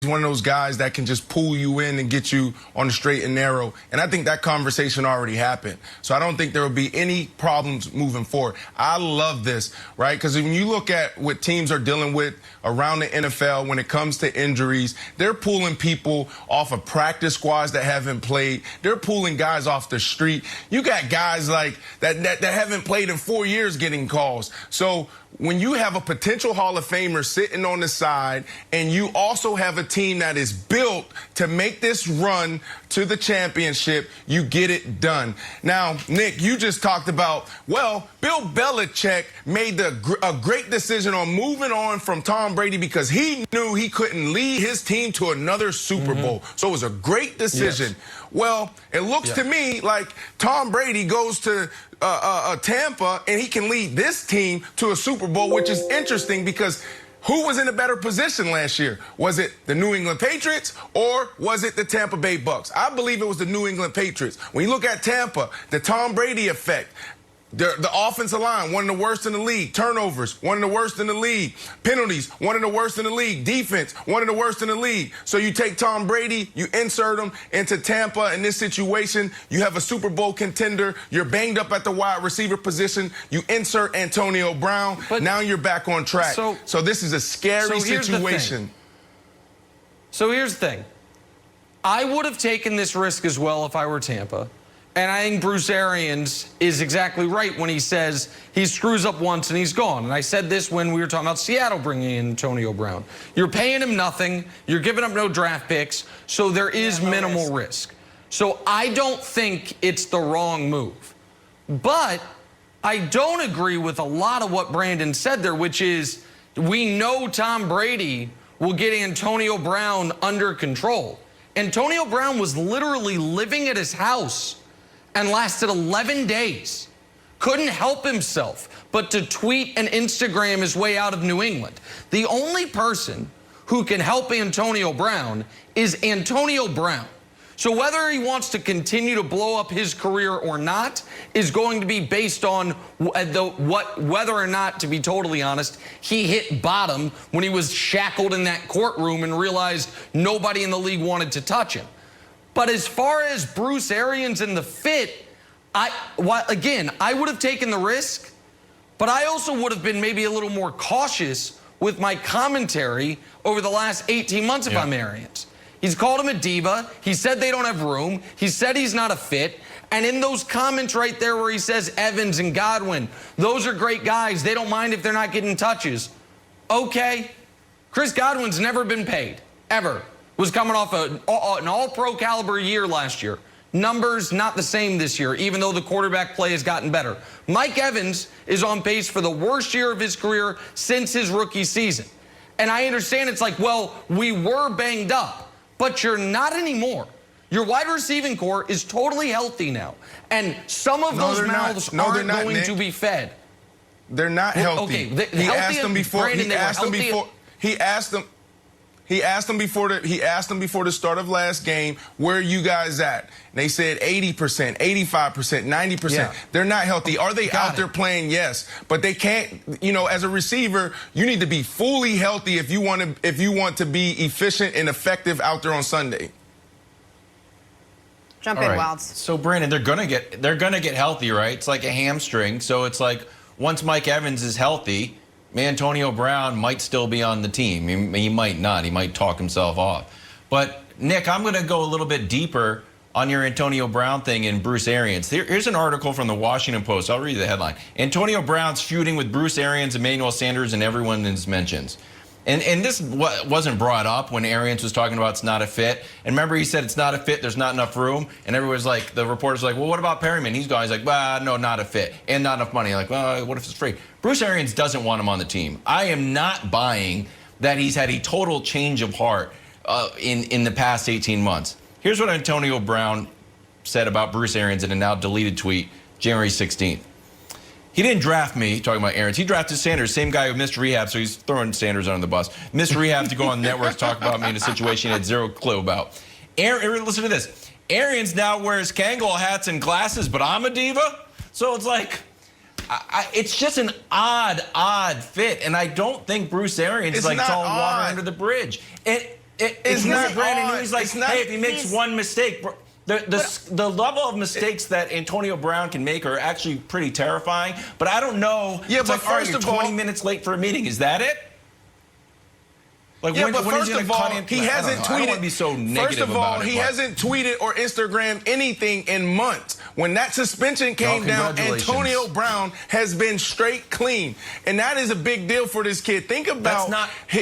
one of those guys that can just pull you in and get you on the straight and narrow. And I think that conversation already happened. So I don't think there will be any problems moving forward. I love this, right? Because when you look at what teams are dealing with around the NFL when it comes to injuries, they're pulling people off of practice squads that haven't played. They're pulling guys off the street. You got guys like that haven't played in 4 years getting calls. So when you have a potential Hall of Famer sitting on the side and you also have a team that is built to make this run to the championship, you get it done. Now, Nick, you just talked about, well, Bill Belichick made a great decision on moving on from Tom Brady because he knew he couldn't lead his team to another Super Bowl. So it was a great decision. Yes. Well, it looks to me like Tom Brady goes to Tampa and he can lead this team to a Super Bowl, which is interesting because who was in a better position last year? Was it the New England Patriots or was it the Tampa Bay Bucks? I believe it was the New England Patriots. When you look at Tampa, the Tom Brady effect, the offensive line, one of the worst in the league. Turnovers, one of the worst in the league. Penalties, one of the worst in the league. Defense, one of the worst in the league. So you take Tom Brady, you insert him into Tampa in this situation. You have a Super Bowl contender. You're banged up at the wide receiver position. You insert Antonio Brown. But now you're back on track. So this is a scary situation. So here's the thing. I would have taken this risk as well if I were Tampa. And I think Bruce Arians is exactly right when he says he screws up once and he's gone. And I said this when we were talking about Seattle bringing in Antonio Brown. You're paying him nothing. You're giving up no draft picks. So there is minimal risk. So I don't think it's the wrong move. But I don't agree with a lot of what Brandon said there, which is we know Tom Brady will get Antonio Brown under control. Antonio Brown was literally living at his house and lasted 11 days. Couldn't help himself but to tweet and Instagram his way out of New England. The only person who can help Antonio Brown is Antonio Brown. So whether he wants to continue to blow up his career or not is going to be based on whether or not, to be totally honest, he hit bottom when he was shackled in that courtroom and realized nobody in the league wanted to touch him. But as far as Bruce Arians and the fit, again, I would have taken the risk, but I also would have been maybe a little more cautious with my commentary over the last 18 months if I'm Arians. He's called him a diva. He said they don't have room. He said he's not a fit. And in those comments right there where he says Evans and Godwin, those are great guys. They don't mind if they're not getting touches. Okay. Chris Godwin's never been paid, ever. Was coming off an all-pro caliber year last year. Numbers not the same this year, even though the quarterback play has gotten better. Mike Evans is on pace for the worst year of his career since his rookie season. And I understand it's like, well, we were banged up, but you're not anymore. Your wide receiving core is totally healthy now. And some of those mouths aren't going to be fed. They're not healthy. Okay, he asked them before. He asked them before the start of last game, where are you guys at? And they said 80%, 85%, 90%. Yeah. They're not healthy. Are they out there playing? Yes. But they can't, you know, as a receiver, you need to be fully healthy if you want to be efficient and effective out there on Sunday. Jump in, Wilds. So Brandon, they're gonna get healthy, right? It's like a hamstring. So it's like once Mike Evans is healthy, Antonio Brown might still be on the team. He might not. He might talk himself off. But, Nick, I'm going to go a little bit deeper on your Antonio Brown thing and Bruce Arians. Here's an article from the Washington Post. I'll read the headline. Antonio Brown's feuding with Bruce Arians, Emmanuel Sanders, and everyone in his mentions. And this wasn't brought up when Arians was talking about it's not a fit. And remember, he said it's not a fit, there's not enough room. And everyone's like, the reporter's like, well, what about Perryman? He's like, well, no, not a fit. And not enough money. Like, well, what if it's free? Bruce Arians doesn't want him on the team. I am not buying that he's had a total change of heart in the past 18 months. Here's what Antonio Brown said about Bruce Arians in a now deleted tweet, January 16th. He didn't draft me, talking about Arians. He drafted Sanders, same guy who missed rehab, so he's throwing Sanders under the bus. Missed rehab to go on the network, talk about me in a situation he had zero clue about. Listen to this. Arians now wears Kangol hats and glasses, but I'm a diva? So it's like, it's just an odd fit. And I don't think Bruce Arians is like, it's all water under the bridge. it's not Brandon Newey's like, hey, if he makes one mistake, the level of mistakes that Antonio Brown can make are actually pretty terrifying. But I don't know. Yeah, it's but like, all right, first you're of all, 20 minutes late for a meeting. Is that it? Like, yeah, when, but when first of all, he hasn't tweeted. I don't want to be so negative first of all, about it, he hasn't tweeted or Instagrammed anything in months. When that suspension came down, Antonio Brown has been straight clean, and that is a big deal for this kid. Think about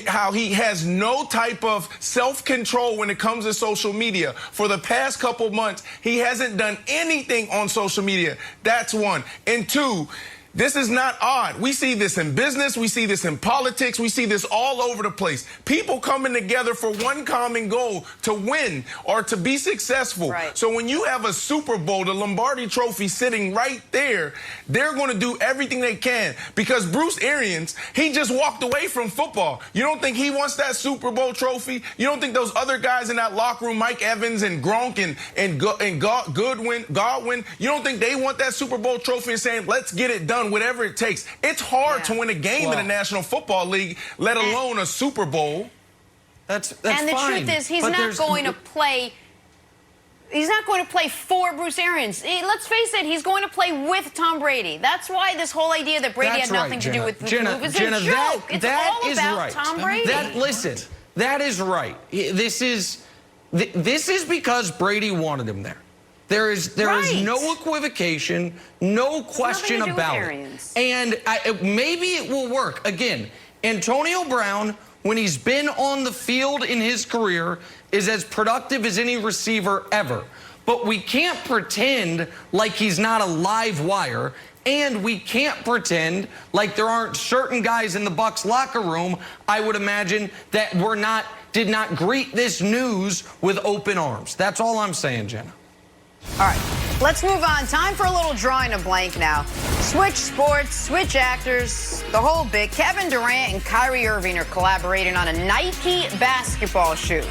how he has no type of self-control when it comes to social media. For the past couple months, he hasn't done anything on social media. That's one. And two, this is not odd. We see this in business. We see this in politics. We see this all over the place. People coming together for one common goal, to win or to be successful. Right. So when you have a Super Bowl, the Lombardi Trophy sitting right there, they're going to do everything they can, because Bruce Arians, he just walked away from football. You don't think he wants that Super Bowl trophy? You don't think those other guys in that locker room, Mike Evans and Gronk and Godwin, you don't think they want that Super Bowl trophy and saying, let's get it done? Whatever it takes. It's hard to win a game in the National Football League, let alone a Super Bowl. That's and the fine. truth is, he's not going to play. He's not going to play for Bruce Arians. Let's face it, he's going to play with Tom Brady. That's why this whole idea that Brady had nothing to do with the move is a joke. It's all about Tom Brady. Listen, that is right. This is because Brady wanted him there. There is no equivocation, no question about it. And maybe it will work. Again, Antonio Brown, when he's been on the field in his career, is as productive as any receiver ever. But we can't pretend like he's not a live wire, and we can't pretend like there aren't certain guys in the Bucs locker room, I would imagine, that did not greet this news with open arms. That's all I'm saying, Jenna. All right, let's move on. Time for a little drawing a blank now. Switch sports, switch actors, the whole bit. Kevin Durant and Kyrie Irving are collaborating on a Nike basketball shoe.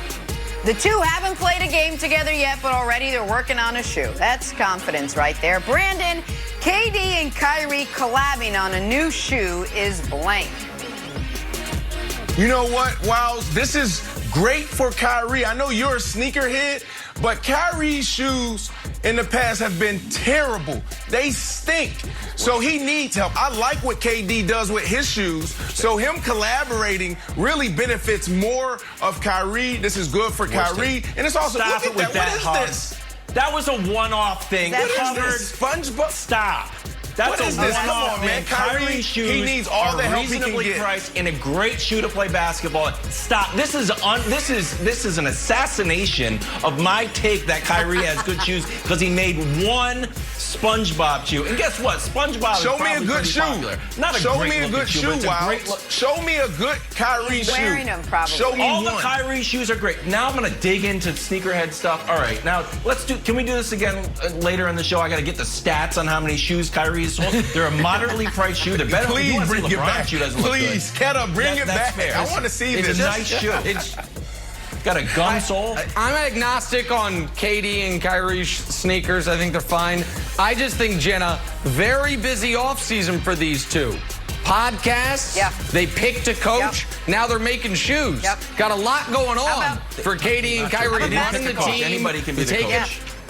The two haven't played a game together yet, but already they're working on a shoe. That's confidence right there. Brandon, KD and Kyrie collabing on a new shoe is blank. You know what, Wows? This is great for Kyrie. I know you're a sneakerhead, but Kyrie's shoes in the past have been terrible. They stink. So he needs help. I like what KD does with his shoes. So him collaborating really benefits more of Kyrie. This is good for Kyrie. And it's also, stop look it with that. that. What is this? That was a one-off thing. What is this? SpongeBob? Stop. That's what is this? Come on, man. Kyrie shoes, he needs all the help he can get. Priced in a great shoe to play basketball. Stop. This is an assassination of my take that Kyrie has good shoes because he made one SpongeBob shoe. And guess what? SpongeBob is probably pretty popular. Not a Show great me a good shoe, wow. Show me a good Kyrie shoe. Wearing them probably. Show me all one. the Kyrie shoes are great. Now I'm gonna dig into sneakerhead stuff. All right, now can we do this again later in the show? I gotta get the stats on how many shoes Kyrie sold. They're a moderately priced shoe. They're better. Please bring it back. Shoe doesn't look Please, good. Keta, bring it back. Fair. I want to see this. It's a nice shoe. It's got a gum sole. I'm agnostic on KD and Kyrie sneakers. I think they're fine. I just think, Jenna, very busy offseason for these two. Podcasts. Yeah. They picked a coach. Yep. Now they're making shoes. Yep. Got a lot going on for KD and Kyrie. Running the team. Anybody can be the coach.